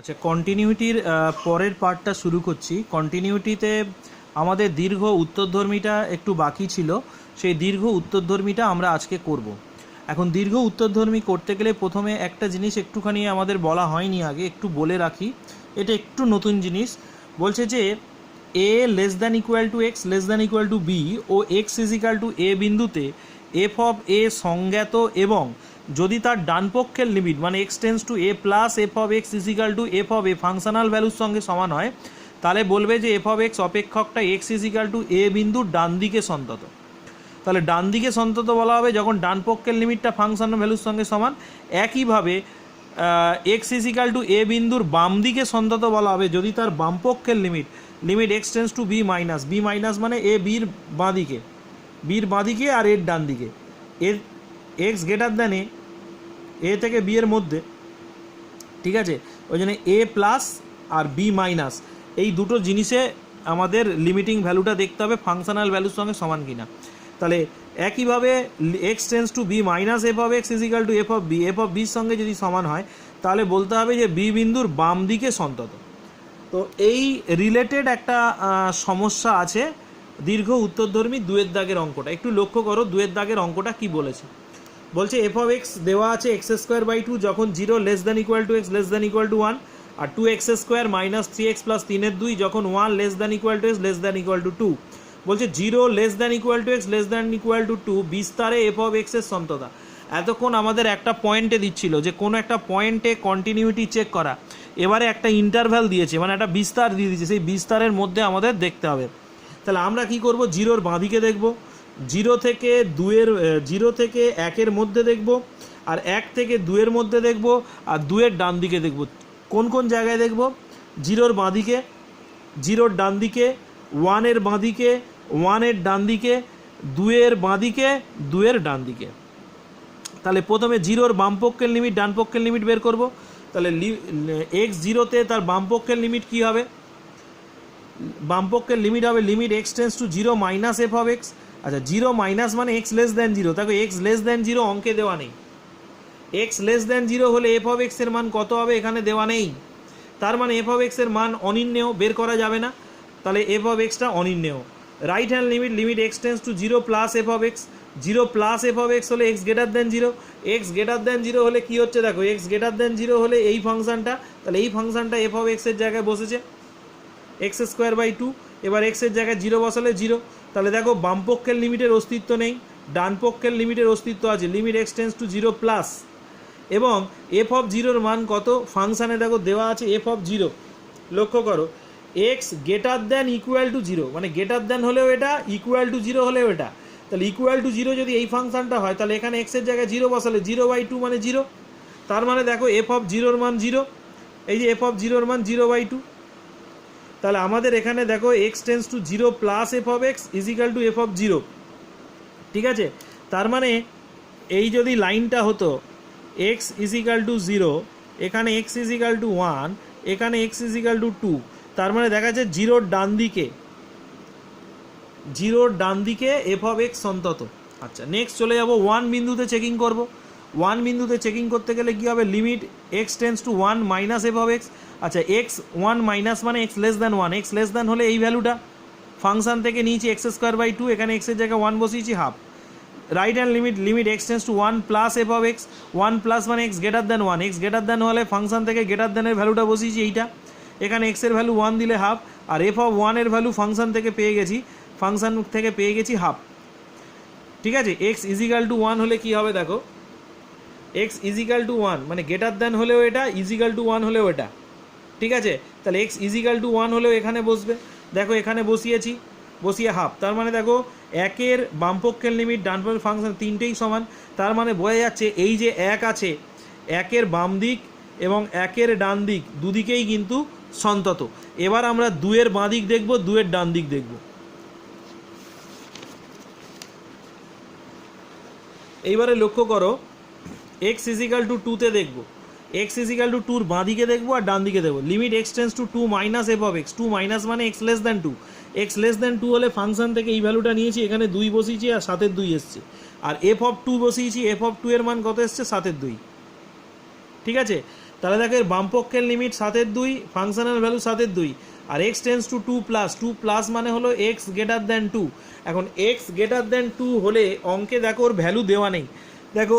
আচ্ছা, কন্টিনিউটির পরের পার্টটা শুরু করছি। কন্টিনিউটিতে আমাদের দীর্ঘ উত্তরধর্মীটা একটু বাকি ছিল, সেই দীর্ঘ উত্তরধর্মীটা আমরা আজকে করব। এখন দীর্ঘ উত্তরধর্মী করতে গেলে প্রথমে একটা জিনিস একটুখানি আমাদের বলা হয়নি আগে, একটু বলে রাখি, এটা একটু নতুন জিনিস। বলছে যে a less than equal to x less than equal to b ও x is equal to a বিন্দুতে এফ অফ এ সংজ্ঞাত এবং যদি তার ডানপক্ষের লিমিট মানে x tends to a plus f of x is equal to f of a functional ভ্যালুর সঙ্গে সমান হয়, তাহলে বলবে যে এফ অফ এক্স অপেক্ষকটা x is equal to a বিন্দুর ডান দিকে সন্তত। তাহলে ডান দিকে সন্তত বলা হবে যখন ডান পক্ষের লিমিটটা ফাংশনাল ভ্যালুর সঙ্গে সমান। একইভাবে x is equal to a বিন্দুর বাম দিকে সন্তত বলা হবে যদি তার বাম পক্ষের limit x tends to b minus মানে এ বির বাঁ দিকে আর এর ডান দিকে, এর এক্স গ্রেটার দ্যান এ থেকে বি এর মধ্যে, ঠিক আছে। ওই জন্য এ প্লাস আর বি মাইনাস এই দুটো জিনিসে আমাদের লিমিটিং ভ্যালুটা দেখতে হবে ফাংশনাল ভ্যালুর সঙ্গে সমান কিনা। তাহলে একইভাবে x tends to b minus f of x is equal to f of বির সঙ্গে যদি সমান হয় তাহলে বলতে হবে যে বি বিন্দুর বাম দিকে সন্তত। তো এই রিলেটেড একটা সমস্যা আছে দীর্ঘ উত্তরধর্মী দুয়ের দাগের অঙ্কটা। একটু লক্ষ্য করো দুয়ের দাগের অঙ্কটা কি বলেছে। বলছে এফ অফ এক্স দেওয়া আছে এক্স স্কোয়ার বাই টু যখন 0 less than equal to x less than equal to 1, আর 2x square minus 3x plus 3/2 যখন 1 less than equal to x less than equal to 2। বলছে 0 less than equal to x less than equal to 2 বিস্তারে F of এক্সের সন্ততা। এতক্ষণ আমাদের একটা পয়েন্টে দিচ্ছিল যে কোনো একটা পয়েন্টে কন্টিনিউটি চেক করা, এবারে একটা ইন্টারভ্যাল দিয়েছে মানে একটা বিস্তার দিয়ে দিয়েছে, সেই বিস্তারের মধ্যে আমাদের দেখতে হবে। তাহলে আমরা কি করব, 0-র বাঁদিকে দেখব, 0 থেকে 1-এর মধ্যে দেখব, আর 1 থেকে 2-এর মধ্যে দেখব, আর 2-এর ডান দিকে দেখব। কোন কোন জায়গায় দেখব, 0-র বাঁদিকে, 0-র ডান দিকে, 1-এর বাঁদিকে, 1-এর ডান দিকে, 2-এর বাঁদিকে, 2-এর ডান দিকে। তাহলে প্রথমে 0-র বাম পক্ষের লিমিট ডান পক্ষের লিমিট বের করব। তাহলে এক্স 0-তে তার বাম পক্ষের লিমিট কী হবে, বাম পক্ষের লিমিট হবে limit x tends to 0 minus f of x. আচ্ছা, 0 মাইনাস মানে এক্স লেস দ্যান 0, তাকে এক্স লেস দ্যান 0 অঙ্কে দেওয়া নেই। এক্স লেস দ্যান 0 হলে এফ অফ এক্সের মান কত হবে এখানে দেওয়া নেই, তার মানে এফ অফ এক্সের মান অনির্ণেয়, বের করা যাবে না। তাহলে এফ অফ এক্সটা অনির্ণেয়। Right hand limit x tends to 0 plus f of x, 0 plus f of x হলে x greater than 0, x greater than 0 হলে কী হচ্ছে দেখো, এক্স গ্রেটার দ্যান 0 হলে এই ফাংশনটা, তাহলে এই ফাংশনটা এফ অফ এক্সের জায়গায় বসেছে এক্স স্কোয়ার বাই 2, এবার এক্সের জায়গায় 0 বসালে 0। তাহলে দেখো বাম পক্ষের লিমিটের অস্তিত্ব নেই, ডান পক্ষের লিমিটের অস্তিত্ব আছে, limit x tends to 0 plus, এবং এফ অফ 0-র মান কত ফাংশানে দেখো দেওয়া আছে এফ অফ 0। লক্ষ্য করো x greater than equal to 0 মানে গ্রেটার দ্যান হলেও এটা, ইকুয়াল টু 0 হলেও এটা। তাহলে ইকুয়াল টু 0 যদি এই ফাংশনটা হয় তাহলে এখানে এক্সের জায়গায় 0 বসালে 0/2 মানে 0, তার মানে দেখো এফ অফ 0-র মান 0, এই যে এফ অফ 0-র মান 0/2। তাহলে আমাদের এখানে দেখো x tends to 0 plus f of x is equal to f of 0, ঠিক আছে। তার মানে এই যদি লাইনটা হতো এক্স ইজ ইকাল টু 0, এখানে এক্স ইজ ইকাল টু 1, এখানে এক্স ইজ ইকাল টু 2, তার মানে দেখা যাচ্ছে 0-র ডান দিকে এফ অফ এক্স সন্তত। আচ্ছা, নেক্সট চলে যাব 1 বিন্দুতে চেকিং করব। 1 বিন্দুতে চেকিং করতে গেলে কী হবে, limit x tends to 1 minus f of x. আচ্ছা, এক্স 1 মাইনাস মানে x less than 1, x less than হলে এই ভ্যালুটা ফাংশন থেকে নিয়েছি এক্স স্কোয়ার বাই 2, এখানে এক্সের জায়গায় 1 বসিয়েছি half. Right hand limit x tends to 1 plus f of x, 1 plus মানে x greater than 1, x greater than হলে ফাংশন থেকে গ্রেটার দ্যানের ভ্যালুটা বসিয়েছি এইটা, এখানে এক্সের ভ্যালু 1 দিলে হাফ, আর এফ অফ 1-এর ভ্যালু ফাংশন থেকে পেয়ে গেছি হাফ, ঠিক আছে। এক্স ইজিক্যাল টু 1 হলে কি হবে দেখো, এক্স ইজিক্যাল টু 1 মানে গ্রেটার দ্যান হলেও এটা, ইজিক্যাল টু 1 হলেও এটা, ঠিক আছে। তাহলে এক্স ইজিক্যাল টু 1 হলেও এখানে বসবে, দেখো এখানে বসিয়ে হাফ, তার মানে দেখো 1-এর বামপক্ষের লিমিট ডান পক্ষের ফাংশন তিনটেই সমান, তার মানে বোঝা যাচ্ছে এই যে 1 আছে, 1-এর বাম দিক এবং 1-এর ডান দিক দুদিকেই কিন্তু সন্তত। এবার আমরা 2-এর বাঁ দিক দেখব, 2-এর ডান দিক দেখব। এইবারে লক্ষ্য করো এক্স ইজিক্যাল টু 2-তে দেখব, এক্স ইজিক্যাল টু 2-র বাঁ দিকে দেখবো আর ডান দিকে দেখবো। Limit x tends to 2 minus f of x, 2 minus মানে x less than 2, x less than 2 হলে ফাংশন থেকে এই ভ্যালুটা নিয়েছি, এখানে 2 বসিয়েছি আর 7-এর 2 এসছে, আর এফ অফ 2 বসিয়েছি, এফ অফ 2-এর মান কত এসছে 7-এর 2, ঠিক আছে। তাহলে দেখো এর বামপক্ষের লিমিট 7/2, ফাংশনাল ভ্যালু 7/2, আর x টেন্স টু 2 প্লাস মানে হলো x গ্রেটার দ্যান 2। এখন x গ্রেটার দ্যান 2 হলে অঙ্কে দেখো ওর ভ্যালু দেওয়া নেই, দেখো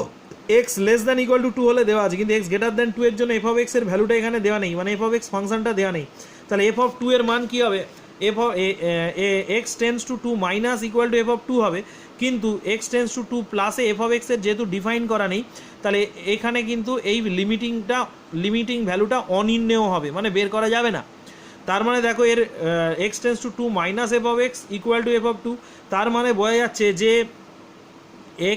x less than equal to 2 হলে দেওয়া আছে, কিন্তু x গ্রেটার দ্যান 2 এর জন্য f অফ x এর ভ্যালুটা এখানে দেওয়া নেই, মানে f অফ x ফাংশনটা দেওয়া নেই। তাহলে f অফ 2 এর মান কি হবে, f of x tends to 2 minus equal to f of 2 হবে, কিন্তু x টেন্স টু 2 প্লাসে f অফ x এর যেহেতু ডিফাইন করা নেই, তাহলে এখানে কিন্তু এই লিমিটিং ভ্যালুটা অনির্ণেয় হবে, মানে বের করা যাবে না। তার মানে দেখো এর x tends to 2 minus f of x equal to f of 2, তার মানে বোঝা যাচ্ছে যে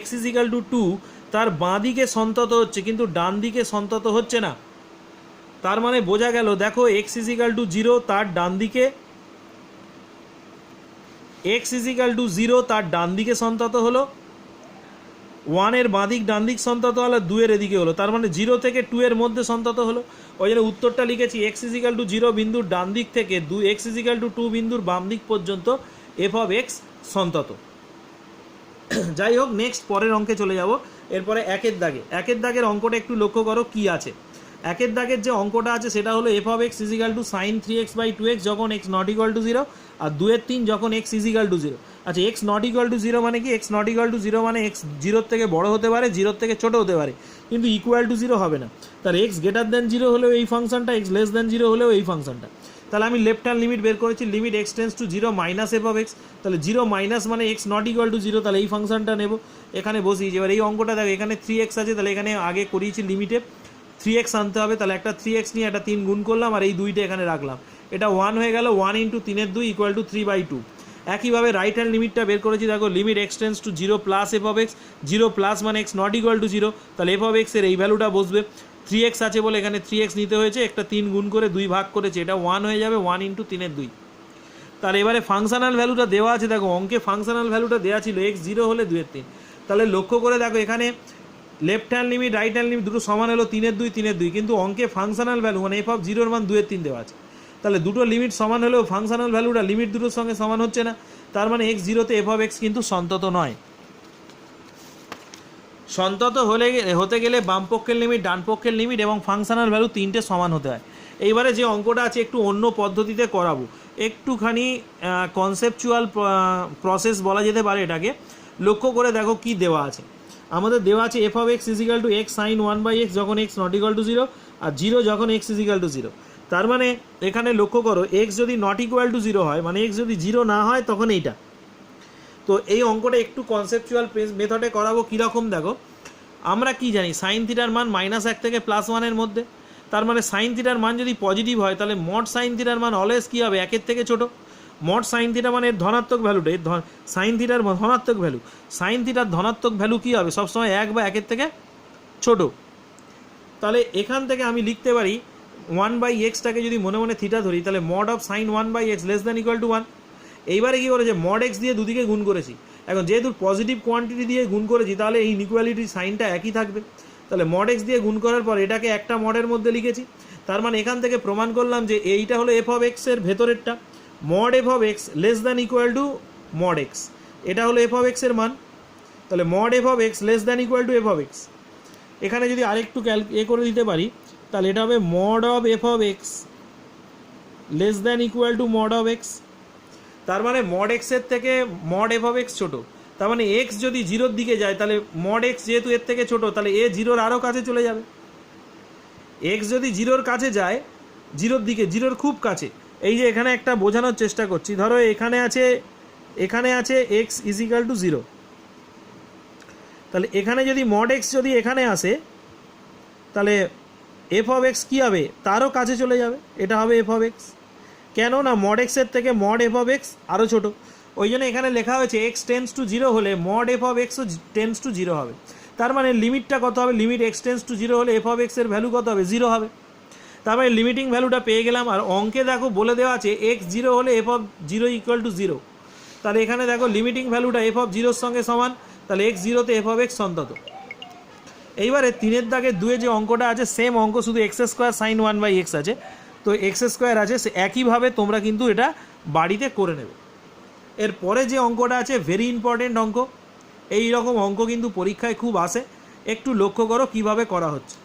x ইজ ইকাল টু 2 তার বাঁ দিকে সন্তত হচ্ছে, কিন্তু ডান দিকে সন্তত হচ্ছে না। তার মানে বোঝা গেল দেখো x ইজ ইকাল টু 0 তার ডান দিকে, x ইজ ইকাল টু 0 তার ডান দিকে সন্তত হলো, 1 এর বাঁ দিক ডান দিক সন্তত হলো, 2 এর এদিকে হলো, তার মানে 0 থেকে 2 এর মধ্যে সন্তত হলো। ওই জন্য উত্তরটা লিখেছি x ইজ ইকাল টু 0 বিন্দুর ডান দিক থেকে x ইজ ইকাল টু 2 বিন্দুর বাম দিক পর্যন্ত f অফ x সন্তত। যাই হোক, নেক্সট পরের অঙ্কে চলে যাব। এরপরে একের দাগের অঙ্কটা একটু লক্ষ্য করো কি আছে। একের দাগের যে অঙ্কটা আছে সেটা হলো f of x is equal to sine 3x by 2x যখন x নট ইকুয়াল টু 0, আর 2/3 যখন x ইজ ইকাল টু 0। আচ্ছা, x নট ইকুয়াল টু 0 মানে কি? x নট ইকুয়াল টু 0 মানে x 0 থেকে বড় হতে পারে, 0 থেকে ছোট হতে পারে, কিন্তু ইকুয়াল টু 0 হবে না। তাহলে x গ্রেটার দ্যান 0 হলেও এই ফাংশনটা, x লেস দ্যান 0 হলেও এই ফাংশনটা। তাহলে আমি লেফট হ্যান্ড লিমিট বের করেছি, limit x tends to 0 minus f of x। তাহলে 0 মাইনাস মানে x নট ইকুয়াল টু 0, তাহলে এই ফাংশনটা নেব, এখানে বসিয়েছি। এবার এই অঙ্কটা দেখো, এখানে 3x আছে, তাহলে এখানে আগে করিয়েছি লিমিটে 3x আনতে হবে, তাহলে একটা 3x নিয়ে একটা 3 গুণ করলাম, আর এই 2টা এখানে রাখলাম, এটা 1 হয়ে গেল, 1 ইন্টু 3/2 ইকুয়াল টু 3/2। একইভাবে রাইট হ্যান্ড লিমিটটা বের করেছি, দেখো limit x tends to 0 plus f of x, 0 plus মানে x নট ইকুয়াল টু 0, তাহলে f অফ x এর এই ভ্যালুটা বসবে, 3x আছে বলে এখানে 3x নিতে হয়েছে, একটা 3 গুণ করে 2 ভাগ করেছে, এটা 1 হয়ে যাবে, 1 ইন্টু 3/2। তাহলে এবারে ফাংশনাল ভ্যালুটা দেওয়া আছে, দেখো অঙ্কে ফাংশনাল ভ্যালুটা দেওয়া ছিল x 0 হলে 2/3। তাহলে লক্ষ্য করে দেখো এখানে left hand limit right hand limit দুটো সমান হলো 3/2, কিন্তু অঙ্কে ফাংশনাল ভ্যালু মানে f অফ 0 এর মান 2/3 দেওয়া আছে। তাহলে দুটো লিমিট সমান হলেও ফাংশনাল ভ্যালুটা লিমিট দুটোর সঙ্গে সমান হচ্ছে না, তার মানে x 0 তে f অফ x কিন্তু সন্তত নয়। সন্তত হতে গেলে বাম পক্ষের লিমিট, ডান পক্ষের লিমিট এবং ফাংশনাল ভ্যালু তিনটে সমান হতে হয়। এইবারে যে অঙ্কটা আছে একটু অন্য পদ্ধতিতে করাবো, একটুখানি কনসেপচুয়াল প্রসেস বলা যেতে পারে এটাকে। লক্ষ্য করে দেখো কি দেওয়া আছে। আমাদের দেওয়া আছে f of x is equal to x sine 1/x যখন x নট ইকুয়াল টু 0, আর 0 যখন x ইজ ইকাল টু 0। তার মানে এখানে লক্ষ্য করো x যদি নট ইকুয়াল টু 0 হয়, মানে x যদি 0 না হয় তখন এইটা। তো এই অঙ্কটা একটু কনসেপচুয়াল মেথডে করাবো। কীরকম দেখো, আমরা কি জানি সাইন থিটার মান -1 থেকে +1 এর মধ্যে। তার মানে সাইন থিটার মান যদি পজিটিভ হয়, তাহলে মড সাইন থিটার মান অলওয়েজ কী হবে, 1 থেকে ছোটো। মড সাইন থিটা মানে এর ধনাত্মক ভ্যালুটা, সাইন থিটার ধনাত্মক ভ্যালু, সাইন থিটার ধনাত্মক ভ্যালু কী হবে, সবসময় 1 বা 1 থেকে ছোট। তাহলে এখান থেকে আমি লিখতে পারি 1/xটাকে যদি মনে মনে থিটা ধরি, তাহলে mod of sign 1/x less than equal to 1। এইবারে কী করেছে, মড এক্স দিয়ে দুদিকে গুণ করেছি। এখন যেহেতু পজিটিভ কোয়ান্টিটি দিয়ে গুণ করেছি, তাহলে এই ইনইকুয়ালিটির সাইনটা একই থাকবে। তাহলে মড এক্স দিয়ে গুণ করার পর এটাকে একটা মডের মধ্যে লিখেছি। তার মানে এখান থেকে প্রমাণ করলাম যে এইটা হলো এফ অফ এক্সের ভেতরেরটা, mod f of x less than equal to mod x, এটা হলো এফ অফ এক্সের মান। তাহলে mod f of x less than equal to f of x. এখানে যদি আরেকটু করে দিতে পারি, তাহলে এটা হবে mod of f of x less than equal to mod of x. তার মানে মড এক্সের থেকে মড এফ অফ এক্স ছোটো। তার মানে এক্স যদি 0-র দিকে যায়, তাহলে মড এক্স যেহেতু এর থেকে ছোটো, তাহলে এ 0-র আরও কাছে চলে যাবে। এক্স যদি 0-র কাছে যায়, 0-র দিকে, 0-র খুব কাছে, এই যে এখানে একটা বোঝানোর চেষ্টা করছি, ধরো এখানে আছে এক্স ইজ ইকাল টু 0, তাহলে এখানে যদি মড এক্স যদি এখানে আসে, তাহলে এফ অফ এক্স কী হবে, তারও কাছে চলে যাবে, এটা হবে এফ অফ এক্স। কেন না মড এক্সের থেকে মড এফ অফ এক্স আরও ছোটো, ওই জন্য এখানে লেখা হয়েছে এক্স টেন্স টু 0 হলে মড এফ অফ এক্সও টেন্স টু 0 হবে। তার মানে লিমিটটা কত হবে, লিমিট এক্স টেন্স টু 0 হলে এফ অফ এক্সের ভ্যালু কত হবে, 0 হবে। তার মানে লিমিটিং ভ্যালুটা পেয়ে গেলাম। আর অঙ্কে দেখো বলে দেওয়া আছে এক্স 0 হলে এফ অফ 0 ইকুয়াল টু 0। তাহলে এখানে দেখো লিমিটিং ভ্যালুটা এফ অফ 0-র সঙ্গে সমান, তাহলে এক্স 0-তে এফ অফ এক্স সন্তত। এইবারে 3-এর দাগে 2-এ যে অঙ্কটা আছে সেম অঙ্ক, শুধু এক্স স্কোয়ার সাইন 1/x আছে, তো এক্স স্কোয়ার আছে, সে একইভাবে তোমরা কিন্তু এটা বাড়িতে করে নেবে। এরপরে যে অঙ্কটা আছে ভেরি ইম্পর্টেন্ট অঙ্ক, এই রকম অঙ্ক কিন্তু পরীক্ষায় খুব আসে, একটু লক্ষ্য করো কিভাবে করা হচ্ছে।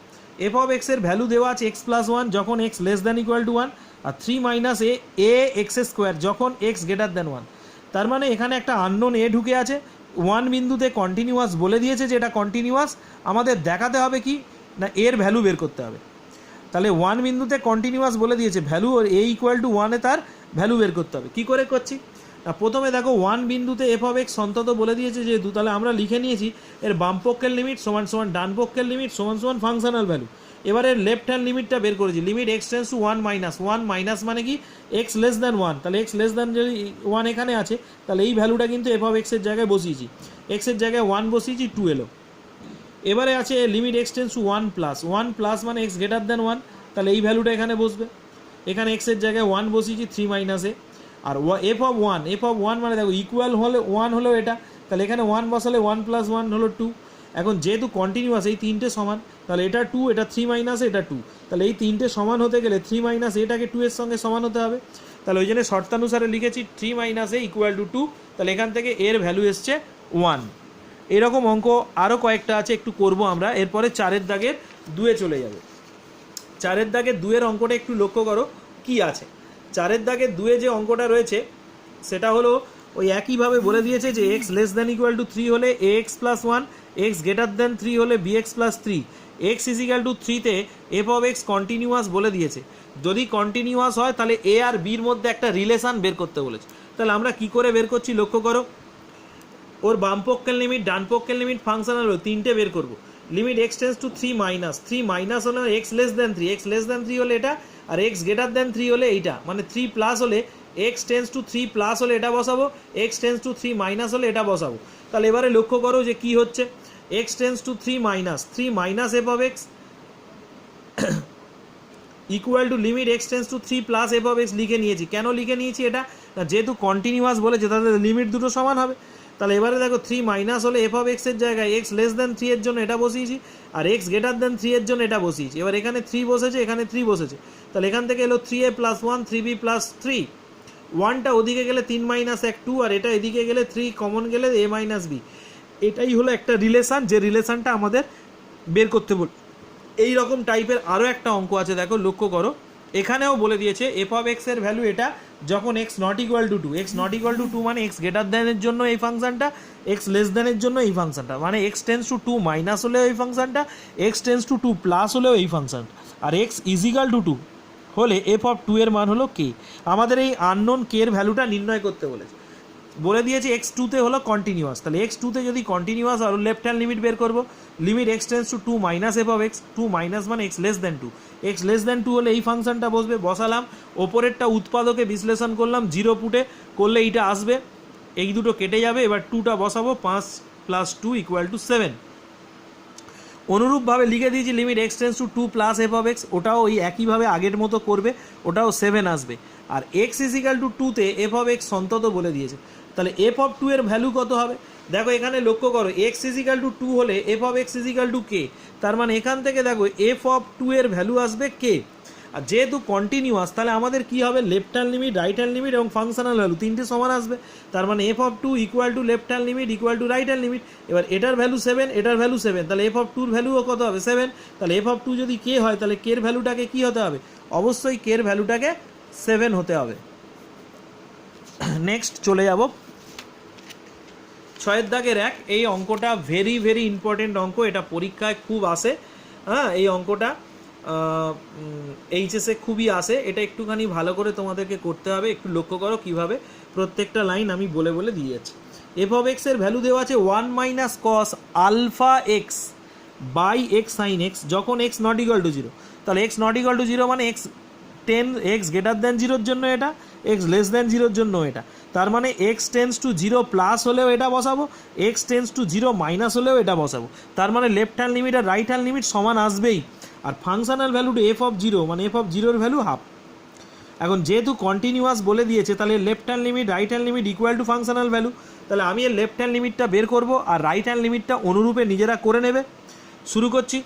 এফ অফ এক্সের ভ্যালু দেওয়া আছে এক্স প্লাস ওয়ান যখন x less than equal to one, আর 3 মাইনাস এ এক্স স্কোয়ার যখন এক্স গ্রেটার দ্যান ওয়ান। তার মানে এখানে একটা আননোন এ ঢুকে আছে, ওয়ান বিন্দুতে কন্টিনিউয়াস বলে দিয়েছে যে এটা কন্টিনিউয়াস, আমাদের দেখাতে হবে কি না এর ভ্যালু বের করতে হবে। তাহলে ওয়ান বিন্দুতে কন্টিনিউয়াস বলে দিয়েছে, ভ্যালু এ ইকুয়াল টু ওয়ানে তার ভ্যালু বের করতে হবে। কী করে করছি না, প্রথমে দেখো ওয়ান বিন্দুতে এফ অফ এক্স অন্তত বলে দিয়েছে যেহেতু, তাহলে আমরা লিখে নিয়েছি এর বাম পক্ষের লিমিট সমান সমান ডান পক্ষের লিমিট সমান সমান ফাংশনাল ভ্যালু। এবারে লেফট হ্যান্ড লিমিটটা বের করেছি, limit x tends two one minus one, minus মানে কি এক্স লেস দ্যান ওয়ান, তাহলে এক্স লেস দ্যান যদি ওয়ান এখানে আছে তাহলে এই ভ্যালুটা কিন্তু এফ অফ এক্সের জায়গায় বসিয়েছি, এক্সের জায়গায় ওয়ান বসিয়েছি, 2 এলো। এবারে আছে limit x tends two one plus মানে এক্স গ্রেটার দ্যান ওয়ান, তাহলে এই ভ্যালুটা এখানে বসবে, এখানে এক্সের জায়গায় ওয়ান বসিয়েছি 3 মাইনাসে। আর এফ অফ ওয়ান মানে দেখো ইকুয়াল হলে ওয়ান হলো এটা, তাহলে এখানে ওয়ান বসালে 1 + 1 হলো 2। এখন যেহেতু কন্টিনিউয়াস এই তিনটে সমান, তাহলে এটা 2, এটা 3 মাইনাসে, এটা 2, তাহলে এই তিনটে সমান হতে গেলে 3 মাইনাস এটাকে 2 এর সঙ্গে সমান হতে হবে, তাহলে ওই জন্য শর্তানুসারে লিখেছি 3 মাইনাস এ ইকুয়াল টু 2, তাহলে এখান থেকে এর ভ্যালু এসছে 1। এরকম অঙ্ক আরও কয়েকটা আছে, একটু করব আমরা। এরপরে 4-এর দাগের 2-এ চলে যাবে। 4-এর দাগের 2-এর অঙ্কটা একটু লক্ষ্য করো কি আছে। 4-এর দাগের 2-এ যে অঙ্কটা রয়েছে সেটা হলো ওই একইভাবে বলে দিয়েছে যে x less than equal to 3 হলে a x plus one, x greater than 3 হলে b x plus 3, x is equal to 3তে এফ অফ এক্স কন্টিনিউয়াস বলে দিয়েছে। যদি কন্টিনিউয়াস হয় তাহলে এ আর বির মধ্যে একটা রিলেশান বের করতে বলেছে। তাহলে আমরা কি করে বের করছি লক্ষ্য করো, ওর বাম পক্ষের লিমিট ডান পক্ষের লিমিট ফাংশনাল হলো তিনটে বের করবো। Limit x tends two 3 minus হলে এক্স লেস দ্যান 3 হলে এটা, আর এক্স গ্রেটার দ্যান 3 হলে এইটা, মানে 3 প্লাস হলে এক্স টেন্স টু 3 প্লাস হলে এটা বসাবো, এক্স টেন্স টু 3 মাইনাস হলে এটা বসাবো। তাহলে এবারে লক্ষ্য করো যে কি হচ্ছে, x tends two 3 minus f of x equal to limit x tends two 3 plus f of x লিখে নিয়েছি। কেন লিখে নিয়েছি এটা না, যেহেতু কন্টিনিউয়াস বলেছে তাদের লিমিট দুটো সমান হবে। তাহলে এবারে দেখো 3 মাইনাস হলে এফ অফ এক্সের জায়গায় এক্স লেস দ্যান 3 এর জন্য এটা বসিয়েছি, আর এক্স গ্রেটার দ্যান 3 এর জন্য এটা বসিয়েছি। এবার এখানে 3 বসেছে, এখানে 3 বসেছে, তাহলে এখান থেকে এলো 3a + 1 3b + 3, 1টা ওদিকে গেলে 3 মাইনাস 1 2, আর এটা এদিকে গেলে 3 কমন গেলে a মাইনাস b। এটাই হলো একটা রিলেশান, যে রিলেশানটা আমাদের বের করতে বল। এই রকম টাইপের আরও একটা অঙ্ক আছে, দেখো লক্ষ্য করো। এখানেও বলে দিয়েছে এফ অফ এক্সের ভ্যালু এটা যখন x not equal to 2, x not equal to 2 মানে এক্স গ্রেটার দ্যানের জন্য এই ফাংশনটা, এক্স লেস দ্যানের জন্য এই ফাংশনটা, মানে এক্স টেন্স টু 2 মাইনাস হলেও এই ফাংশনটা, এক্স টেন্স টু 2 প্লাস হলেও এই function, R x is equal to 2 হলে এফ অফ 2 এর মান হলো কে। আমাদের এই আননোন কে এর ভ্যালুটা নির্ণয় করতে বলেছে, বলে দিয়েছে এক্স টুতে হলো কন্টিনিউয়াস। তাহলে এক্স টুতে যদি কন্টিনিউয়াস আর লেফট হ্যান্ড লিমিট বের করবো, limit x tends to 2 minus f of x, 2 minus মানে x less than 2, x less than 2 হলে এই ফাংশনটা বসবে, বসালাম, ওপরেরটা উৎপাদকে বিশ্লেষণ করলাম, 0 পুটে করলে এইটা আসবে, এই দুটো কেটে যাবে। এবার 2টা বসাবো, 5 + 2 = 7। অনুরূপভাবে লিখে দিয়েছি limit x tends to 2 plus f of x, ওটাও ওই একইভাবে আগের মতো করবে, ওটাও 7 আসবে। আর এক্স ইজিক্যাল টু 2তে এফ অফ এক্স অন্তত বলে দিয়েছে, তাহলে এফ অফ 2 এর ভ্যালু কত হবে দেখো এখানে লক্ষ্য করো, এক্স ইজিক্যাল টু 2 হলে f of x is equal to k, তার মানে এখান থেকে দেখো এফ অফ 2 এর ভ্যালু আসবে কে। আর যেহেতু কন্টিনিউয়াস তাহলে আমাদের কি হবে, left hand limit right hand limit এবং ফাংশনাল ভ্যালু তিনটে সমান আসবে, তার মানে F of 2 equal to left hand limit equal to right hand limit. এবার এটার ভ্যালু 7, এটার ভ্যালু 7, তাহলে এফ অফ 2 এর ভ্যালুও কত হবে 7, তাহলে এফ অফ 2 যদি কে হয় তাহলে কে এর ভ্যালুটাকে কি হতে হবে, অবশ্যই কে এর ভ্যালুটাকে 7 হতে হবে। নেক্সট চলে যাব 6-এর দাগের 1, এই অঙ্কটা ভেরি ভেরি ইম্পর্টেন্ট অঙ্ক, এটা পরীক্ষায় খুব আসে, হ্যাঁ এই অঙ্কটা এইচএসে খুবই আসে, এটা একটুখানি ভালো করে তোমাদেরকে করতে হবে। একটু লক্ষ্য করো কিভাবে প্রত্যেকটা লাইন আমি বলে বলে দিয়ে যাচ্ছি। এফ অফ এক্স এর ভ্যালু দেওয়া আছে 1 minus cos alpha x by x sine x যখন এক্স নট ইকুয়াল টু 0, তাহলে এক্স নট ইকুয়াল টু 0 মানে এক্স গ্রেটার দ্যান 0-র জন্য এটা, এক্স লেস দ্যান 0-র জন্য এটা, তার মানে এক্স টেন্স টু 0 প্লাস হলেও এটা বসাবো, এক্স টেন্স টু 0 মাইনাস হলেও এটা বসাবো, তার মানে লেফট হ্যান্ড লিমিট আর রাইট হ্যান্ড লিমিট সমান আসবেই। আর ফাংশনাল ভ্যালুটা এফ অফ 0 মানে এফ অফ 0-র ভ্যালু হাফ। এখন যেহেতু কন্টিনিউয়াস বলে দিয়েছে তাহলে left hand limit right hand limit equal to functional value, তাহলে আমি এর লেফট হ্যান্ড লিমিটটা বের করব আর রাইট হ্যান্ড লিমিটটা অনুরূপে নিজেরা করে নেবে। শুরু করছি,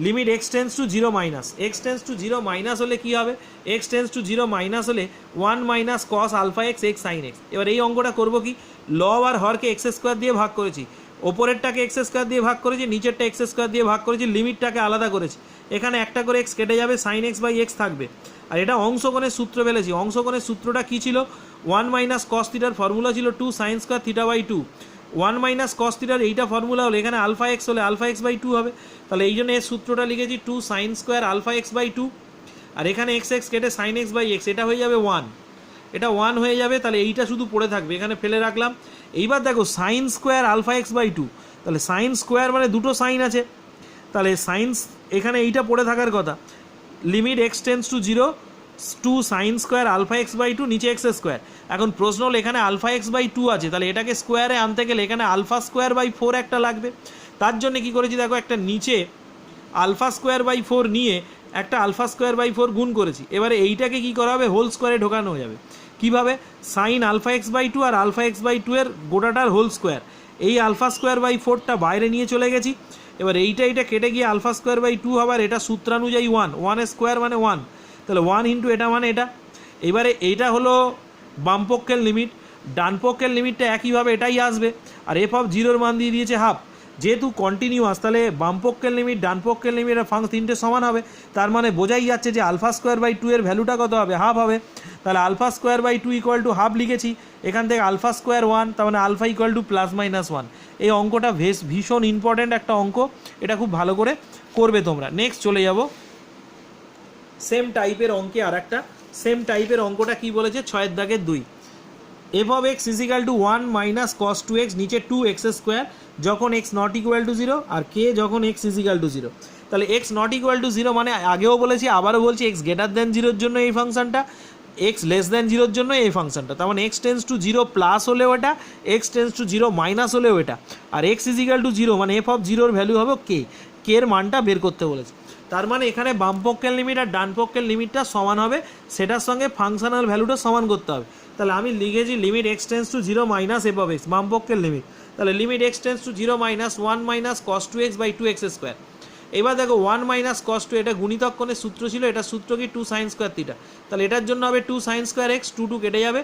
limit x tends to 0 minus, x tends to 0 minus হলে কী হবে, এক্স টেন্স টু 0 মাইনাস হলে 1 minus cos alpha x x sine x. এবার এই অঙ্কটা করবো কি, লব আর হরকে এক্স স্কোয়ার দিয়ে ভাগ করেছি, ওপরেরটাকে এক্স স্কোয়ার দিয়ে ভাগ করেছি, নিচেরটা এক্স স্কোয়ার দিয়ে ভাগ করেছি, লিমিটটাকে আলাদা করেছি। এখানে একটা করে এক্স কেটে যাবে, সাইন এক্স বাই এক্স থাকবে। আর এটা অংশকোণের সূত্র ফেলেছি, অংশকোণের সূত্রটা কী ছিল, 1 মাইনাস কস থিটার ফর্মুলা ছিল 2 sine square theta by 2। 1 minus cos থিটার এইটা ফর্মুলা হলে এখানে আলফা এক্স হলে আলফা এক্স বাই 2 হবে। তাহলে এই জন্য এর সূত্রটা লিখেছি 2 sine square alpha x by 2। আর এখানে এক্স এক্স কেটে সাইন এক্স বাই এক্স, এটা হয়ে যাবে 1, এটা 1 হয়ে যাবে। তাহলে এইটা শুধু পড়ে থাকবে, এখানে ফেলে রাখলাম। এইবার দেখো sine square alpha x by 2, তাহলে সাইন স্কোয়ার মানে দুটো সাইন আছে, তাহলে সাইন্স এখানে এইটা পড়ে থাকার কথা। Limit x tends to 0 2 sine square alpha x by 2 নিচে এক্স স্কোয়ার। এখন প্রশ্ন হলো এখানে আলফা এক্স বাই 2 আছে, তাহলে এটাকে স্কোয়ারে আনতে গেলে এখানে আলফা স্কোয়ার বাই 4 একটা লাগবে। তার জন্য কি করেছি দেখো, একটা নিচে আলফা স্কোয়ার বাই 4 নিয়ে একটা আলফা স্কোয়ার বাই 4 গুণ করেছি। এবারে এইটাকে কি করা হবে, হোল স্কোয়ারে ঢোকানো হয়ে যাবে। কীভাবে, সাইন আলফা এক্স বাই 2 আর আলফা এক্স বাই 2 এর গোটাটার হোল স্কোয়ার, এই আলফা স্কোয়ার বাই 4টা বাইরে নিয়ে চলে গেছি। এবার এইটা কেটে গিয়ে আলফা স্কোয়ার বাই 2 হবার, এটা সূত্রানুযায়ী 1 স্কোয়ার মানে 1, তাহলে 1 ইন্টু এটা মানে এটা। এবারে এইটা হলো বামপক্ষের লিমিট, ডানপক্ষের লিমিটটা একইভাবে এটাই আসবে। আর এফ অফ 0 মান দিয়ে দিয়েছে হাফ, যেহেতু কন্টিনিউয়াস তাহলে বামপক্ষের লিমিট ডানপক্ষের লিমিট আর ফাংশন তিনটে সমান হবে। তার মানে বোঝাই যাচ্ছে যে আলফা স্কোয়ার বাই 2 এর ভ্যালুটা কত হবে, হাফ হবে। তাহলে alpha square by 2 equal to half লিখেছি, এখান থেকে আলফা স্কোয়ার 1, তার মানে alpha equal to plus minus 1। এই অঙ্কটা ভীষণ ইম্পর্ট্যান্ট একটা অঙ্ক, এটা খুব ভালো করে করবে তোমরা। নেক্সট চলে যাব সেম টাইপের অঙ্কে, আর একটা সেম টাইপের অঙ্কটা কি বলেছে, 6 দাগের 2। F of x is equal to 1 minus cos 2x নিচে 2x স্কোয়ার যখন এক্স নট ইকুয়াল টু 0 আর কে যখন এক্স ইজ ইকাল টু 0। তাহলে এক্স নট ইকুয়াল টু 0 মানে আগেও বলেছি আবারও বলছি, এক্স গ্রেটার দ্যান 0-র জন্য এই ফাংশনটা, এক্স লেস দ্যান 0-র জন্য এই ফাংশনটা। তার মানে এক্স টেন্স টু 0 প্লাস হলেও এটা, এক্স টেন্স টু 0 মাইনাস হলেও এটা। আর এক্স ইজ ইকাল টু 0 মানে এফ অফ 0-র ভ্যালু হবে কে, কে এর মানটা বের করতে বলেছে। তার মানে এখানে বামপক্ষের লিমিট আর ডানপক্ষের লিমিটটা সমান হবে, সেটার সঙ্গে ফাংশনাল ভ্যালুটা সমান করতে হবে। তাহলে আমি লিখেছি limit x tends to 0 minus f of x, বামপক্ষের লিমিট। তাহলে limit x tends to 0 minus 1 minus cos 2x by 2x square. এবার দেখো 1 মাইনাস কস 2, এটা গুণিতক কোণের সূত্র ছিল, এটা সূত্র কি 2 সাইন স্কোয়ার থিটা। তাহলে এটার জন্য হবে 2 সাইন স্কোয়ার এক্স, 2 কেটে যাবে,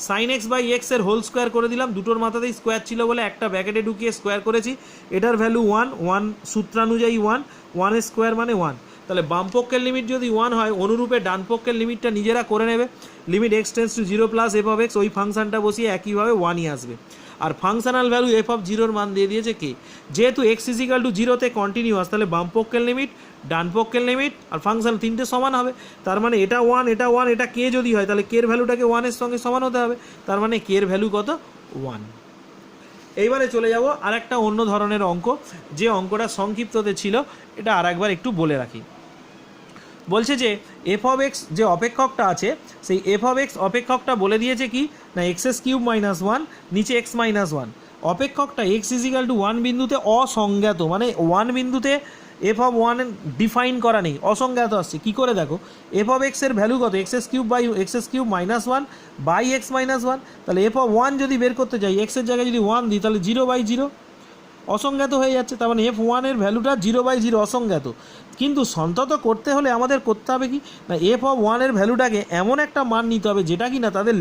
সাইন এক্স বাই এক্স এর হোল স্কোয়ার করে দিলাম, দুটোর মাথাতেই স্কোয়ার ছিল বলে একটা ব্র্যাকেটে ঢুকিয়ে স্কোয়ার করেছি। এটার ভ্যালু 1 সূত্রানুযায়ী 1 এর স্কোয়ার মানে 1। তাহলে বামপক্ষের লিমিট যদি 1 হয়, অনুরূপে ডানপক্ষের লিমিটটা নিজেরা করে নেবে। Limit x tends to 0 plus f of x, ওই ফাংশনটা বসিয়ে একইভাবে 1ই আসবে। আর ফাংশনাল ভ্যালু এফ অফ 0-র মান দিয়ে দিয়েছে কে, যেহেতু এক্স ইজ ইকাল টু 0-তে কন্টিনিউয়াস, তাহলে বামপক্ষের লিমিট ডানপক্ষের লিমিট আর ফাংশন তিনটে সমান হবে। তার মানে এটা 1 এটা 1 এটা কে যদি হয়, তাহলে কে এর ভ্যালুটাকে 1-এর সঙ্গে সমান হতে হবে। তার মানে কে এর ভ্যালু কত, 1। এইবারে চলে যাব আর একটা অন্য ধরনের অঙ্ক, যে অঙ্কটা সংক্ষিপ্ততে ছিল, এটা আর একবার একটু বলে রাখি। বলছে যে এফ অফ এক্স যে অপেক্ষকটা আছে, সেই এফ অফ এক্স অপেক্ষকটা বলে দিয়েছে কি না, x³ মাইনাস 1 নিচে x মাইনাস 1। অপেক্ষকটা এক্স ইজ ইকাল টু 1 বিন্দুতে অসংজ্ঞাত, মানে 1 বিন্দুতে এফ অফ 1 ডিফাইন করা নেই, অসংজ্ঞাত আসছে। কী করে দেখো, এফ অফ এক্সের ভ্যালু কত, x³ by x³ minus 1 by x minus 1। তাহলে এফ অফ 1 যদি বের করতে চাই, এক্সের জায়গায় যদি 1 দিই, তাহলে 0/0 অসংজ্ঞাত হয়ে যাচ্ছে। তার মানে f1 এর ভ্যালুটা 0/0 অসংজ্ঞাত। কিন্তু সন্তত করতে হলে আমাদের করতে হবে কি না, এফ অফ 1 এর ভ্যালুটাকে এমন একটা মান নিতে হবে যেটা কি না তাদের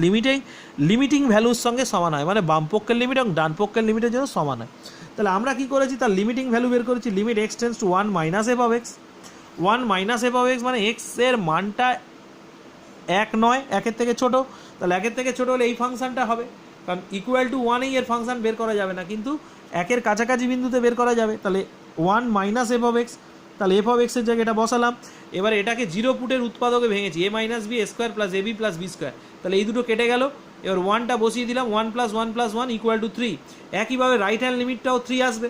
লিমিটিং ভ্যালুর সঙ্গে সমান হয়, মানে বামপক্ষের লিমিট এবং ডানপক্ষের লিমিটের জন্য সমান হয়। তাহলে আমরা কি করেছি, তার লিমিটিং ভ্যালু বের করেছি, limit x tends to 1 minus f of x. 1 minus f of x মানে এক্স এর মানটা 1 নয়, 1-এর থেকে ছোট। তাহলে 1-এর থেকে ছোট হলে এই ফাংশনটা হবে, কারণ ইকুয়াল টু 1-এই এর ফাংশন বের করা যাবে না, কিন্তু 1-এর কাছাকাছি বিন্দুতে বের করা যাবে। তাহলে 1 মাইনাস এফ অফ এক্স, তাহলে এফ অফ এক্সের জায়গায় এটা বসালাম। এবার এটাকে 0 ফুটের উৎপাদকে ভেঙেছি, a minus b square plus ab plus b square. তাহলে এই দুটো কেটে গেল। এবার 1টা বসিয়ে দিলাম, 1 প্লাস 1 প্লাস 1 ইকুয়াল টু 3। একইভাবে রাইট হ্যান্ড লিমিটটাও 3 আসবে।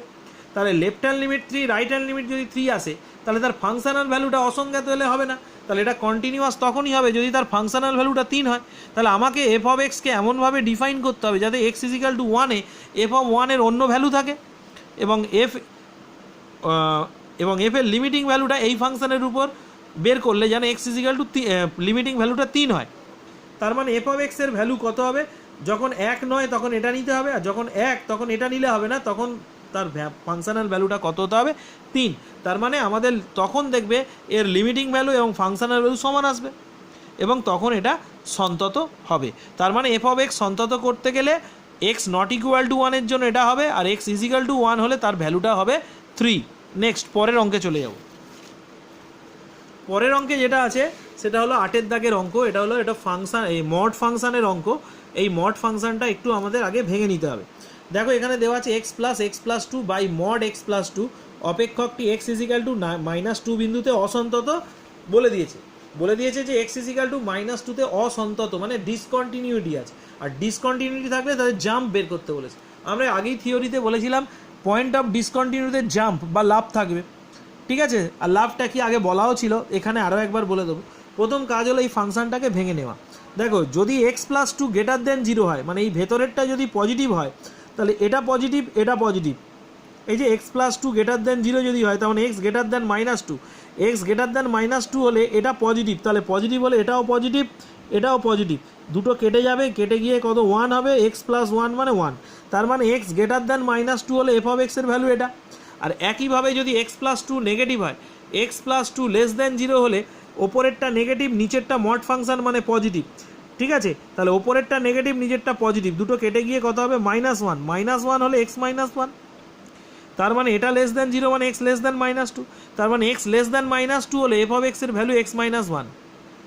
তাহলে left hand limit 3, right hand limit যদি 3 আসে, তাহলে তার ফাংশনাল ভ্যালুটা অসংজ্ঞাত হলে হবে না। তাহলে এটা কন্টিনিউয়াস তখনই হবে যদি তার ফাংশনাল ভ্যালুটা 3 হয়। তাহলে আমাকে এফ অফ এক্সকে এমনভাবে ডিফাইন করতে হবে যাতে এক্স ইজ ইকাল টু 1-এ এফ অফ 1 এর অন্য ভ্যালু থাকে, এবং এফ এর লিমিটিং ভ্যালুটা এই ফাংশনের উপর বের করলে যেন x is equal two limiting ভ্যালুটা 3 হয়। তার মানে এফ অফ এক্সের ভ্যালু কত হবে, যখন 1 নয় তখন এটা নিতে হবে, আর যখন 1 তখন এটা নিলে হবে না, তখন তার ফাংশনাল ভ্যালুটা কত হতে হবে, 3। তার মানে আমাদের তখন দেখবে এর লিমিটিং ভ্যালু এবং ফাংশনাল ভ্যালু সমান আসবে, এবং তখন এটা সন্তত হবে। তার মানে এফ অফ এক্স সন্তত করতে গেলে এক্স নট ইকুয়াল টু 1 এর জন্য এটা হবে, আর এক্স ইজ ইকাল টু 1 হলে তার ভ্যালুটা হবে 3। নেক্সট পরের অঙ্কে চলে যাব। পরের অঙ্কে যেটা আছে সেটা হলো 8-এর দাগের অঙ্ক। এটা হলো এটা ফাংশন, এই মড ফাংশনের অঙ্ক। এই মড ফাংশনটা একটু আমাদের আগে ভেঙে নিতে হবে। দেখো এখানে দেওয়া আছে x+x+2 by mod x+2, অপেক্ষকটি x = -2 বিন্দুতে অসন্তত বলে দিয়েছে যে x = -2-তে অসন্তত, মানে ডিসকন্টিনিউটি আছে। আর ডিসকন্টিনিউটি থাকলে তাদের জাম্প বের করতে বলেছে। আমরা আগেই থিওরিতে বলেছিলাম পয়েন্ট অফ ডিসকন্টিনিউটিতে জাম্প বা লাভ থাকবে, ঠিক আছে। আর লাভটা কি আগে বলাও ছিল, এখানে আরও একবার বলে দেবো। প্রথম কাজ হলো এই ফাংশনটাকে ভেঙে নেওয়া। দেখো যদি x+2 > 0 হয়, মানে এই ভেতরেরটা যদি পজিটিভ হয় তাহলে এটা পজিটিভ, এটা পজিটিভ। এই যে x+2 > 0 যদি হয় তার মানে x > -2, x > -2 হলে এটা পজিটিভ, তাহলে পজিটিভ হলে এটাও পজিটিভ, এটাও পজিটিভ। দুটো কেটে যাবে, কেটে গিয়ে কত 1 হবে, x + 1 মানে 1। তার মানে x > -2 হলে f(x) এর ভ্যালু এটা। আর একইভাবে যদি x+2 নেগেটিভ হয়, x+2 <0 হলে ওপরেরটা নেগেটিভ, নিচেরটা মড ফাংশন মানে পজিটিভ, ঠিক আছে। তাহলে ওপরেরটা নেগেটিভ, নিচেরটা পজিটিভ, দুটো কেটে গিয়ে কত হবে -1, -1 হলে x - 1। তার মানে এটা <0 মানে x <-2, তার মানে x <-2 হলে f(x) এর ভ্যালু x - 1,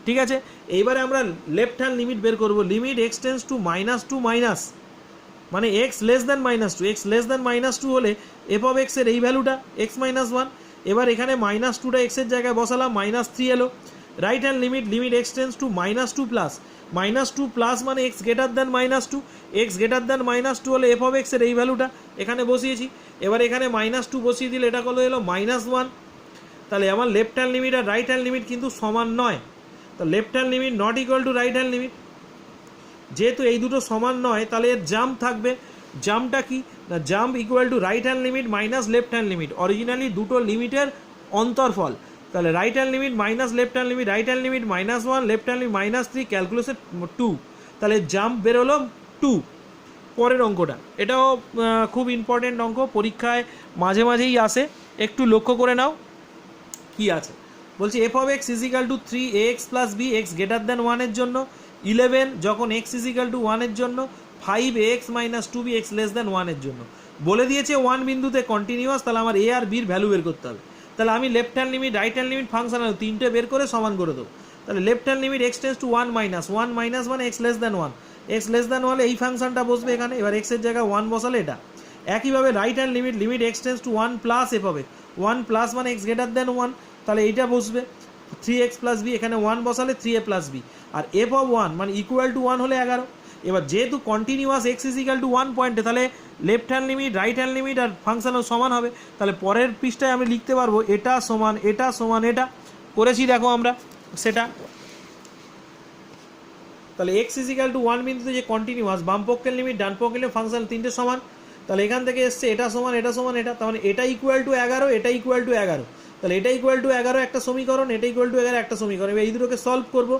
ঠিক আছে। এইবারে আমরা লেফট হ্যান্ড লিমিট বের করব। Limit x tends two -2 minus, মানে x <-2, x <-2 হলে f(x) এর এই ভ্যালুটা x - 1। এবার এখানে -2টা x এর জায়গায় বসালাম, -3 এলো। Right hand limit x tends two -2 plus, -2 plus মানে x <-2, x <-2 হলে f(x) এর এই ভ্যালুটা এখানে বসিয়েছি। এবার এখানে -2 বসিয়ে দিলে এটা কত এলো -1। তাহলে আমার লেফট হ্যান্ড লিমিট আর রাইট হ্যান্ড লিমিট কিন্তু সমান নয়। তো left hand limit not equal two right hand limit. যেহেতু এই দুটো সমান নয় তাহলে এর জাম্প থাকবে। জাম্পটা কি না, jump equal to right hand limit minus left hand limit, originally দুটো লিমিটের অন্তরফল। তাহলে right hand limit minus left hand limit, right hand limit -1, left hand limit -3, calculation 2, তাহলে জাম্প বেরোলো 2। পরের অঙ্কটা, এটাও খুব ইম্পর্টেন্ট অঙ্ক, পরীক্ষায় মাঝে মাঝেই আসে, একটু লক্ষ্য করে নাও কি আছে। বলছি f(x = 3ax + b x > 1 এর জন্য, 11 যখন x = 1 এর জন্য, 5ax - 2b x < 1 এর জন্য। বলে দিয়েছে 1 বিন্দুতে কন্টিনিউয়াস, তাহলে আমার a আর b এর ভ্যালু বের করতে হবে। তাহলে আমি left hand limit, right hand limit, functional তিনটে বের করে সমান করে দেবো। তাহলে left hand limit x tends two 1 minus, 1 minus মানে x < 1, x < 1 হলে এই ফাংশনটা বসবে এখানে। এবার x এর জায়গায় 1 বসালে এটা। একইভাবে right hand limit x tends two 1 plus f(x), 1 plus মানে x < 1, তাহলে এইটা বসবে 3x + b, এখানে 1 বসালে 3a + b। আর f(1) মানে ইকুয়াল টু 1 হলে 11। এবার যেহেতু কন্টিনিউয়াস x = 1 পয়েন্টে, তাহলে left hand limit, right hand limit আর ফাংশনও সমান হবে। তাহলে পরের পৃষ্ঠায় আমি লিখতে পারবো এটা সমান এটা সমান এটা, করেছি দেখো আমরা সেটা। তাহলে x = 1 বিন্দুতে যে কন্টিনিউয়াস, বাম পক্ষের লিমিট, ডান পক্ষের লিমিট, ফাংশন তিনটে সমান। তাহলে এখান থেকে এসছে এটা সমান এটা সমান এটা, তার মানে এটা ইকুয়াল টু 11, এটা ইকুয়াল টু 11। তাহলে এটা ইকুয়াল টু 11 একটা সমীকরণ, এটা ইকুয়াল টু 11 একটা সমীকরণ। এবার এই দুটোকে সলভ করবো,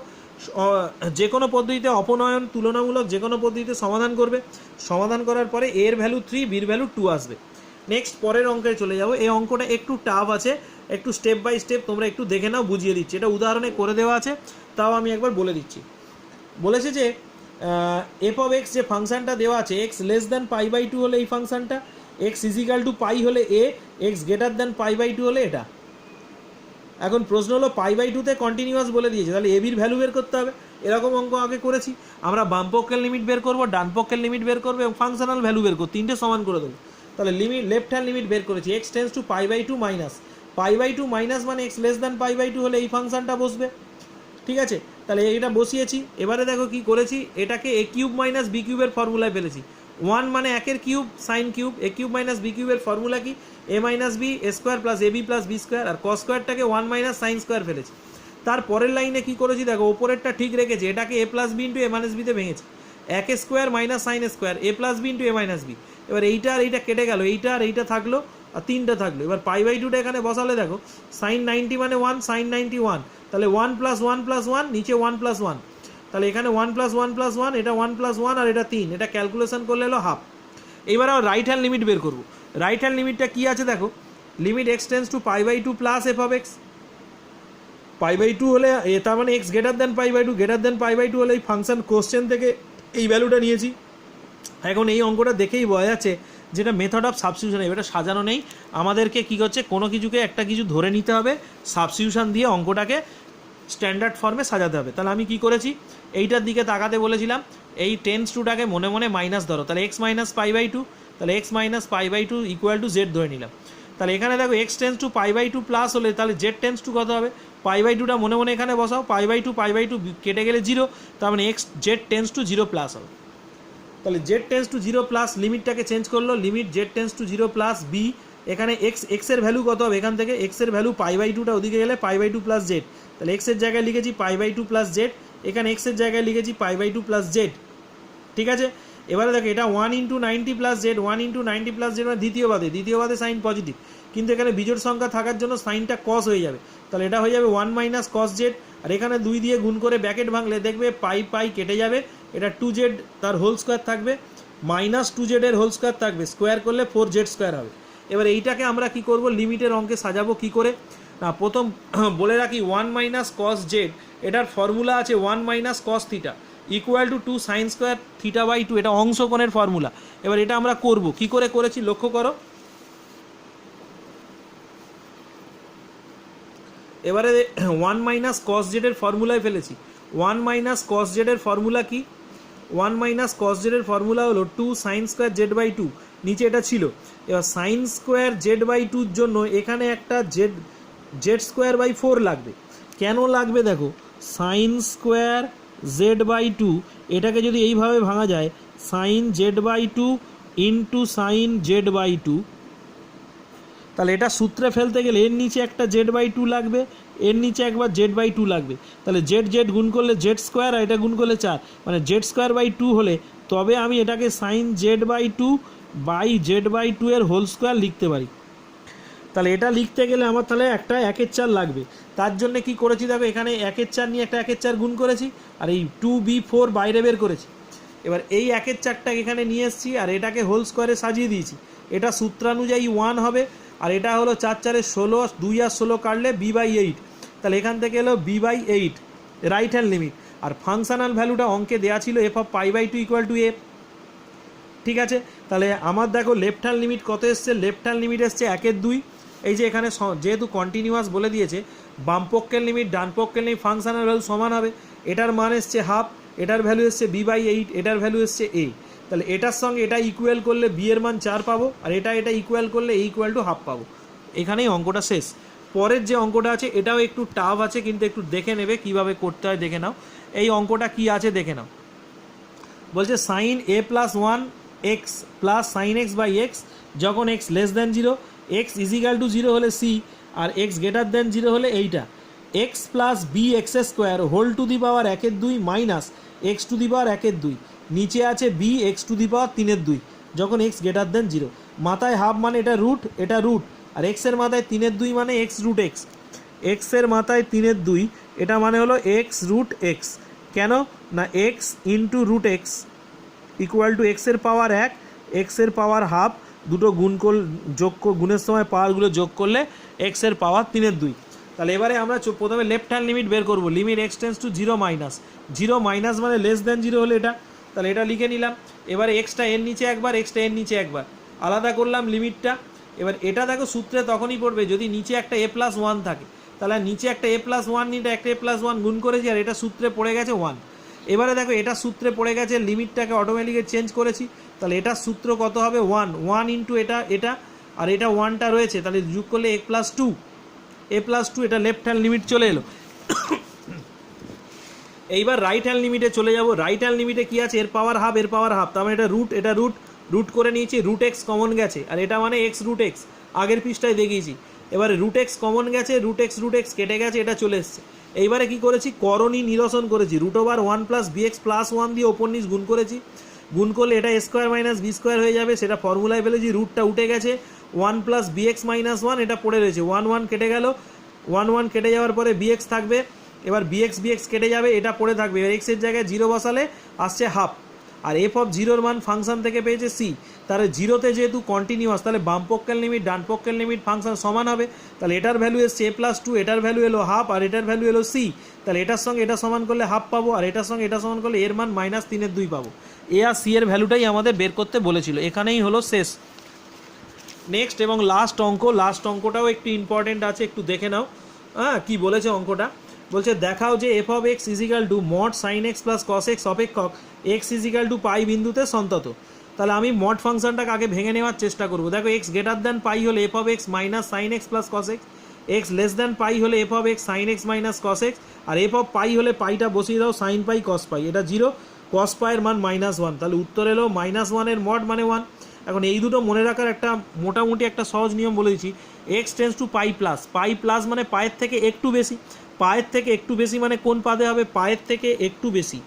যে কোনো পদ্ধতিতে অপনয়ন, তুলনামূলক যে কোনো পদ্ধতিতে সমাধান করবে। সমাধান করার পরে a এর ভ্যালু 3, b এর ভ্যালু 2 আসবে। নেক্সট পরের অঙ্কে চলে যাবো। এই অঙ্কটা একটু টাফ আছে, একটু স্টেপ বাই স্টেপ তোমরা একটু দেখে নাও, বুঝিয়ে দিচ্ছি। এটা উদাহরণে করে দেওয়া আছে, তাও আমি একবার বলে দিচ্ছি। বলেছে যে f(x) যে ফাংশনটা দেওয়া আছে, x π/2 হলে এই ফাংশনটা, x = π হলে a, x π/2 হলে এটা। এখন প্রশ্ন হলো π/2তে কন্টিনিউয়াস বলে দিয়েছে, তাহলে a বির ভ্যালু বের করতে হবে। এরকম অঙ্ক আগে করেছি আমরা, বাম পক্ষের লিমিট বের করবো, ডান পক্ষের লিমিট বের করবো এবং ফাংশনাল ভ্যালু বের করবো, তিনটে সমান করে দেবো। তাহলে লিমিট লেফট হ্যান্ড লিমিট বের করেছি, x tends to π/2 minus, π/2 minus মানে x π/2 হলে এই ফাংশনটা বসবে, ঠিক আছে। তাহলে এটা বসিয়েছি। এবারে দেখো কি করেছি, এটাকে a³ - b³ এর ফর্মুলায় ফেলেছি। 1 মানে 1 cube sine cube, a³ - b³ এর ফর্মুলা কি, a - b square plus ab plus b square, আর cos স্কোয়ারটাকে 1 - sin স্কোয়ার ফেলেছি। তার পরের লাইনে কি করেছি দেখো, ওপরেরটা ঠিক রেখেছি, এটাকে a + b × a - b তে ভেঙেছি। 1 square minus sine square, a + b × a - b। এবার এইটা আর এইটা কেটে গেল, এইটা আর এইটা থাকলো, আর 3টা থাকলো। এবার π/2টা এখানে বসালে দেখো, sin 90 মানে 1, sin 90 1, তাহলে 1 + 1 + 1, নিচে 1 + 1, তাহলে এখানে 1 + 1 + 1, এটা 1 + 1 আর এটা 3, এটা ক্যালকুলেশন করলে হলো হাফ। এইবার আবার রাইট হ্যান্ড লিমিট বের করবো। রাইট হ্যান্ড লিমিটটা কি আছে দেখো, limit x tends to π/2 plus f(x), π/2 হলে তার মানে x π/2 π/2 হলে এই ফাংশন কোশ্চেন থেকে এই ভ্যালুটা নিয়েছি। এখন এই অঙ্কটা দেখেই বোঝা যাচ্ছে যেটা মেথড অফ সাবস্টিটিউশন, এটা সাজানো নেই, আমাদেরকে কী করছে কোনো কিছুকে একটা কিছু ধরে নিতে হবে, সাবস্টিটিউশন দিয়ে অঙ্কটাকে স্ট্যান্ডার্ড ফর্মে সাজাতে হবে। তাহলে আমি কি করেছি, এইটার দিকে তাকাতে বলেছিলাম, এই টেন্স টুটাকে মনে মনে মাইনাস ধরো, তাহলে x minus pi by two, তাহলে x minus pi by two equal to z ধরে নিলাম। তাহলে এখানে দেখো x tends to pi by two plus হলে তাহলে জেড টেন্স টু কত হবে, পাই বাই টুটা মনে মনে এখানে বসাও, পাই বাই টু কেটে গেলে জিরো, তার মানে x z tends to zero plus হবে। তাহলে z tends to zero plus লিমিটটাকে চেঞ্জ করলো, limit z tends to zero plus b, এখানে এক্সের ভ্যালু কত হবে, এখান থেকে এক্সের ভ্যালু পাই বাই টুটা ওদিকে গেলে pi by two plus z, তাহলে এক্সের জায়গায় লিখেছি pi by two plus z, এখানে এক্সের জায়গায় লিখেছি pi by two plus z. ঠিক আছে, এবারে দেখো এটা 1/90 প্লাস জেড, 1/90 প্লাস জেড মানে দ্বিতীয়বাদে সাইন পজিটিভ, কিন্তু এখানে বিজোড় সংখ্যা থাকার জন্য সাইনটা কস হয়ে যাবে, তাহলে এটা হয়ে যাবে 1 মাইনাস কস জেড, আর এখানে 2 দিয়ে গুণ করে ব্র্যাকেট ভাঙলে দেখবে পাই পাই কেটে যাবে, এটা 2z তার হোল স্কোয়ার থাকবে, মাইনাস 2z এর হোল স্কোয়ার থাকবে, স্কোয়ার করলে 4z স্কোয়ার হবে। এবার এইটাকে আমরা কি করব, লিমিটের অঙ্কে সাজাবো কি করে না, প্রথম বলে রাখি 1 মাইনাস কস জেড এটার ফর্মুলা আছে 1 minus cos theta equal to 2 sine square theta by 2, এটা অংশকোণের ফর্মুলা। এবার এটা আমরা করব কি করে করেছি লক্ষ্য করো, এবারে 1 মাইনাস কস জেডের ফর্মুলায় ফেলেছি, 1 মাইনাস কস জেডের ফর্মুলা কি, 1 মাইনাস কস জেডের ফর্মুলা হলো 2 সাইন স্কোয়ার জেড বাই 2, নিচে এটা ছিল, এবার সাইন স্কোয়ার জেড বাই 2-র জন্য এখানে একটা জেড স্কোয়ার বাই 4 লাগবে। কেন লাগবে দেখো, সাইন স্কোয়ার জেড বাই 2 এটাকে যদি এইভাবে ভাঙা যায়, sine z by 2 into sine z by 2, তাহলে এটা সূত্রে ফেলতে গেলে এর নিচে একটা জেড বাই 2 লাগবে, এর নিচে একবার জেড বাই 2 লাগবে, তাহলে জেড জেড গুণ করলে জেড স্কোয়ার, আর এটা গুণ করলে 4, মানে জেড স্কোয়ার বাই 2 হলে তবে আমি এটাকে sine z by 2 by z by 2 এর হোল স্কোয়ার লিখতে পারি। তাহলে এটা লিখতে গেলে আমার তাহলে একটা 1/4 লাগবে, তার জন্য কি করেছি দেখো, এখানে 1/4 নিয়ে একটা 1/4 গুণ করেছি, আর এই 2b4 বাইরে বের করেছি। এবার এই 1/4টা এখানে নিয়ে এসেছি, আর এটাকে হোল স্কোয়ারে সাজিয়ে দিয়েছি, এটা সূত্রানুযায়ী 1 হবে, আর এটা হলো 4 4 16, 2 আর 16 কাটলে b/8, তাহলে এখান থেকে এলো b/8 রাইট হ্যান্ড লিমিট, আর ফাংশনাল ভ্যালুটা অঙ্কে দেওয়া ছিল f of pi by 2 equal to f। ঠিক আছে, তাহলে আমার দেখো লেফট হ্যান্ড লিমিট কত এসছে, লেফট হ্যান্ড লিমিট এসছে 1/2, এই যে এখানে যেহেতু কন্টিনিউয়াস বলে দিয়েছে, বাম পক্ষের লিমিট ডান পক্ষের লিমিট ফাংশনাল ভ্যালু সমান হবে, এটার মান এসছে হাফ, এটার ভ্যালু এসছে b/8, এটার ভ্যালু এসছে a, তাহলে এটার সঙ্গে এটা ইকুয়াল করলে b এর মান 4 পাবো, আর এটা ইকুয়াল করলে a ইকুয়াল টু হাফ পাবো। এখানেই অঙ্কটা শেষ। পরের যে অঙ্কটা আছে এটাও একটু টাফ আছে, কিন্তু একটু দেখে নেবে কিভাবে করতে হয়, দেখে নাও এই অঙ্কটা কি আছে দেখে নাও। বলছে sine a plus 1 x plus sine x by x যখন x less than 0, x is equal to 0 হলে সি, আর এক্স গ্রেটার দেন 0 হলে এইটা, x plus b x square whole to the power 1/2 minus x to the power 1/2, নিচে আছে b x to the power 3/2 যখন x greater than 0, মাথায় half মানে এটা রুট, আর এক্সের মাথায় 3/2 মানে এক্স রুট এক্স, এক্সের মাথায় 3/2 এটা মানে হলো এক্স রুট এক্স, কেন না x into root x equal to এক্সের পাওয়ার 1, এক্সের পাওয়ার হাফ, দুটো গুণের সময় পাওয়ারগুলো যোগ করলে এক্সের পাওয়ার 3/2। তাহলে এবারে আমরা প্রথমে লেফট হ্যান্ড লিমিট বের করবো, limit x tends to 0 minus মানে লেস দেন 0 হলে এটা, তাহলে এটা লিখে নিলাম। এবারে এক্সটা এর নিচে একবার, এক্সটা এর নিচে একবার, আলাদা করলাম লিমিটটা। এবার এটা দেখো সূত্রে তখনই পড়বে যদি নিচে একটা a+1 থাকে, তাহলে নিচে একটা a+1 নিয়ে একটা a+1 গুণ করেছি, আর এটা সূত্রে পড়ে গেছে 1। এবারে দেখো এটা সূত্রে পড়ে গেছে, লিমিটটাকে অটোমেটিক্যালি চেঞ্জ করেছি, তাহলে এটার সূত্র কত হবে 1 ইন্টু এটা, আর এটা 1টা রয়েছে, তাহলে যোগ করলে a+2, এটা লেফট হ্যান্ড লিমিট চলে এলো। এইবার রাইট হ্যান্ড লিমিটে চলে যাব, রাইট হ্যান্ড লিমিটে কি আছে, এর পাওয়ার হাফ, তার মানে এটা রুট করে নিয়েছি, রুট এক্স কমন গেছে, আর এটা মানে এক্স রুট এক্স, আগের পৃষ্ঠায় দেখিয়েছি। এবারে রুট এক্স কমন গেছে, রুট এক্স কেটে গেছে, এটা চলে এসছে। এইবারে কি করেছি, করণী নিরসন করেছি, √1 প্লাস bx প্লাস 1 দিয়ে ওপর নিচ গুণ করেছি, গুণ করলে এটা স্কোয়ার মাইনাস বি স্কোয়ার হয়ে যাবে, সেটা ফর্মুলায় ফেলেছি, রুটটা উঠে গেছে, 1 প্লাস bx মাইনাস 1 এটা পড়ে রয়েছে, 1 কেটে গেল, 1 কেটে যাওয়ার পরে bx থাকবে, এবার bx কেটে যাবে, এটা পড়ে থাকবে, এবার এক্সের জায়গায় 0 বসালে আসছে হাফ, আর এফ অফ 0-র মান ফাংশন থেকে পেয়েছে সি, তাহলে 0-তে যেহেতু কন্টিনিউয়াস, তাহলে বাম পক্ষের লিমিট ডান পক্ষের লিমিট ফাংশন সমান হবে, তাহলে এটার ভ্যালু এসছে a+2, এটার ভ্যালু এলো হাফ, আর এটার ভ্যালু এলো সি, তাহলে এটার সঙ্গে এটা সমান করলে হাফ পাবো, আর এটার সঙ্গে এটা সমান করলে এর মান -3/2 পাবো। এ আর সি এর ভ্যালুটাই আমাদের বের করতে বলেছিল, এখানেই হলো শেষ। নেক্সট এবং লাস্ট অঙ্কটাও একটু ইম্পর্টেন্ট আছে, একটু দেখে নাও। হ্যাঁ, কী বলেছে অঙ্কটা, বলছে দেখাও যে f of x is equal to mod sine x plus cos x অপেক্ষক এক্স ইজিক্যাল টু পাই বিন্দুতে সন্তত। তাহলে আমি মড ফাংশনটাকে আগে ভেঙে নেওয়ার চেষ্টা করবো। দেখো এক্স গ্রেটার দ্যান পাই হলে f of x minus sine x plus cos x, x less than pi হলে f of x sine x minus cos x, আর এফ অফ পাই হলে পাইটা বসিয়ে দাও সাইন পাই কস পাই, এটা 0, কস পাইয়ের মান -1, তাহলে উত্তর এলো -1 এর মড মানে 1। এখন এই দুটো মনে রাখার একটা মোটামুটি একটা সহজ নিয়ম বলে দিচ্ছি, x tends to pi plus মানে পায়ের থেকে একটু বেশি, পায়ের থেকে একটু বেশি মানে কোন পাদে হবে, পায়ের থেকে একটু বেশি,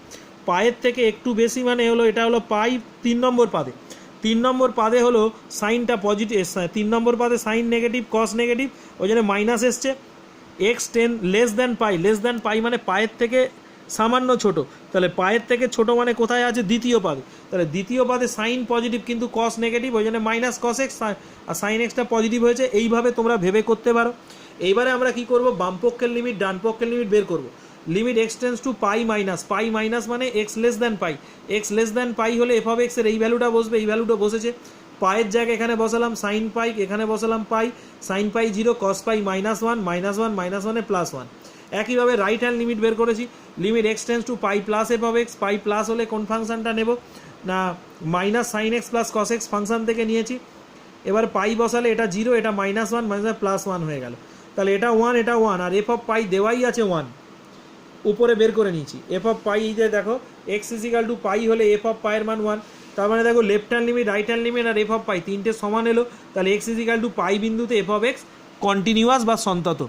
পায়ের থেকে একটু বেশি মানে হলো এটা হলো পাই 3 নম্বর পাদে, 3 নম্বর পাদে হলো সাইনটা পজিটিভ, 3 নম্বর পাদে সাইন নেগেটিভ কস নেগেটিভ, ওই জন্য মাইনাস এসছে। এক্স লেস দ্যান পাই মানে পায়ের থেকে সামান্য ছোট, তাহলে পায়ের থেকে ছোট মানে কোথায় আছে, দ্বিতীয় পাদে, তাহলে দ্বিতীয় পাদে সাইন পজিটিভ কিন্তু কস নেগেটিভ, ওই জন্য মাইনাস কস এক্স, আর সাইন এক্সটা পজিটিভ হয়েছে। এইভাবে তোমরা ভেবে করতে পারো। এইবারে আমরা কি করব, বাম পক্ষের লিমিট ডান পক্ষের লিমিট বের করব। Limit x tends to pi minus মানে এক্স লেস দ্যান পাই হলে এফ অফ এক্সের এই ভ্যালুটা বসবে, এই ভ্যালুটা বসেছে, পায়ের জায়গায় এখানে বসালাম সাইন পাই, এখানে বসালাম পাই, সাইন পাই 0, কস পাই -1 এর +1। একইভাবে রাইট হ্যান্ড লিমিট বের করেছি, limit x tends to pi plus f of x, pi plus হলে কোন ফাংশনটা নেব না, minus sine x plus cos x function থেকে নিয়েছি। এবার পাই বসালে এটা 0, এটা -1 +1 হয়ে গেল, তাহলে এটা 1 এটা 1, আর এফ অফ পাই দেওয়াই আছে 1, উপরে বের করে নিয়েছি। এফ অফ পাই যে দেখো এক্স ইজিক্যাল টু পাই হলে এফ অফ পাইয়ের মান 1, তার মানে দেখো left hand limit right hand limit আর এফ অফ পাই তিনটে সমান এলো, তাহলে এক্স ইজিক্যাল টু পাই বিন্দুতে এফ অফ এক্স কন্টিনিউয়াস বা সন্তত।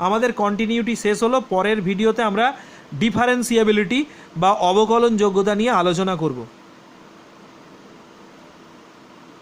আমাদের কন্টিনিউটি শেষ হলো, পরের ভিডিওতে আমরা ডিফারেন্সিয়েবিলিটি বা অবকলন যোগ্যতা নিয়ে আলোচনা করব।